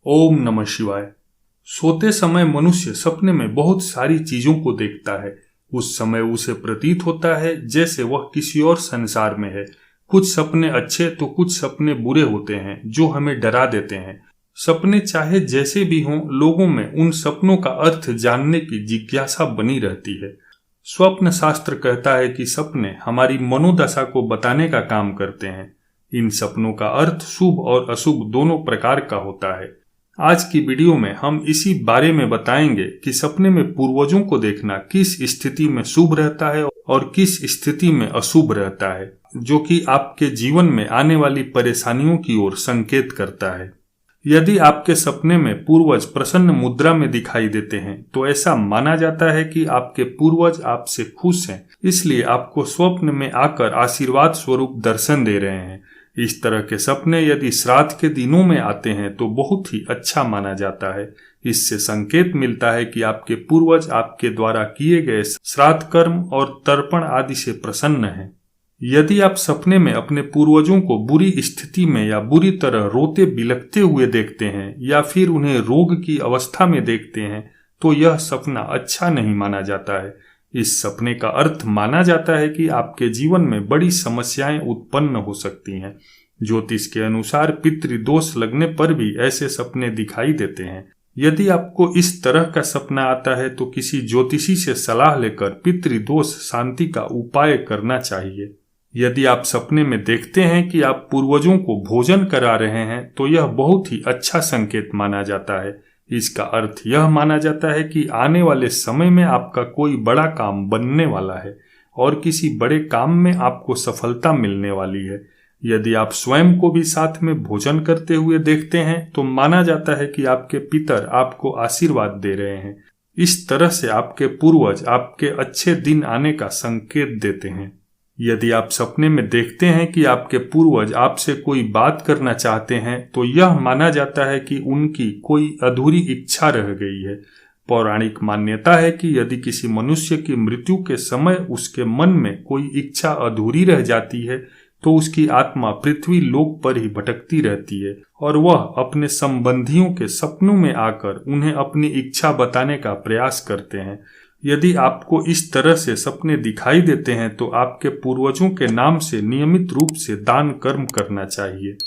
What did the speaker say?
ओम नमः शिवाय। सोते समय मनुष्य सपने में बहुत सारी चीजों को देखता है। उस समय उसे प्रतीत होता है जैसे वह किसी और संसार में है। कुछ सपने अच्छे तो कुछ सपने बुरे होते हैं जो हमें डरा देते हैं। सपने चाहे जैसे भी हों, लोगों में उन सपनों का अर्थ जानने की जिज्ञासा बनी रहती है। स्वप्न शास्त्र कहता है कि सपने हमारी मनोदशा को बताने का काम करते हैं। इन सपनों का अर्थ शुभ और अशुभ दोनों प्रकार का होता है। आज की वीडियो में हम इसी बारे में बताएंगे कि सपने में पूर्वजों को देखना किस स्थिति में शुभ रहता है और किस स्थिति में अशुभ रहता है, जो कि आपके जीवन में आने वाली परेशानियों की ओर संकेत करता है। यदि आपके सपने में पूर्वज प्रसन्न मुद्रा में दिखाई देते हैं तो ऐसा माना जाता है कि आपके पूर्वज आपसे खुश हैं, इसलिए आपको स्वप्न में आकर आशीर्वाद स्वरूप दर्शन दे रहे हैं। इस तरह के सपने यदि श्राद्ध के दिनों में आते हैं तो बहुत ही अच्छा माना जाता है। इससे संकेत मिलता है कि आपके पूर्वज आपके द्वारा किए गए श्राद्ध कर्म और तर्पण आदि से प्रसन्न हैं। यदि आप सपने में अपने पूर्वजों को बुरी स्थिति में या बुरी तरह रोते बिलखते हुए देखते हैं या फिर उन्हें रोग की अवस्था में देखते हैं तो यह सपना अच्छा नहीं माना जाता है। इस सपने का अर्थ माना जाता है कि आपके जीवन में बड़ी समस्याएं उत्पन्न हो सकती हैं। ज्योतिष के अनुसार पितृदोष लगने पर भी ऐसे सपने दिखाई देते हैं। यदि आपको इस तरह का सपना आता है तो किसी ज्योतिषी से सलाह लेकर पितृदोष शांति का उपाय करना चाहिए। यदि आप सपने में देखते हैं कि आप पूर्वजों को भोजन करा रहे हैं तो यह बहुत ही अच्छा संकेत माना जाता है। इसका अर्थ यह माना जाता है कि आने वाले समय में आपका कोई बड़ा काम बनने वाला है और किसी बड़े काम में आपको सफलता मिलने वाली है। यदि आप स्वयं को भी साथ में भोजन करते हुए देखते हैं तो माना जाता है कि आपके पितर आपको आशीर्वाद दे रहे हैं। इस तरह से आपके पूर्वज आपके अच्छे दिन आने का संकेत देते हैं। यदि आप सपने में देखते हैं कि आपके पूर्वज आपसे कोई बात करना चाहते हैं तो यह माना जाता है कि उनकी कोई अधूरी इच्छा रह गई है। पौराणिक मान्यता है कि यदि किसी मनुष्य की मृत्यु के समय उसके मन में कोई इच्छा अधूरी रह जाती है तो उसकी आत्मा पृथ्वी लोक पर ही भटकती रहती है और वह अपने संबंधियों के सपनों में आकर उन्हें अपनी इच्छा बताने का प्रयास करते हैं। यदि आपको इस तरह से सपने दिखाई देते हैं तो आपके पूर्वजों के नाम से नियमित रूप से दान कर्म करना चाहिए।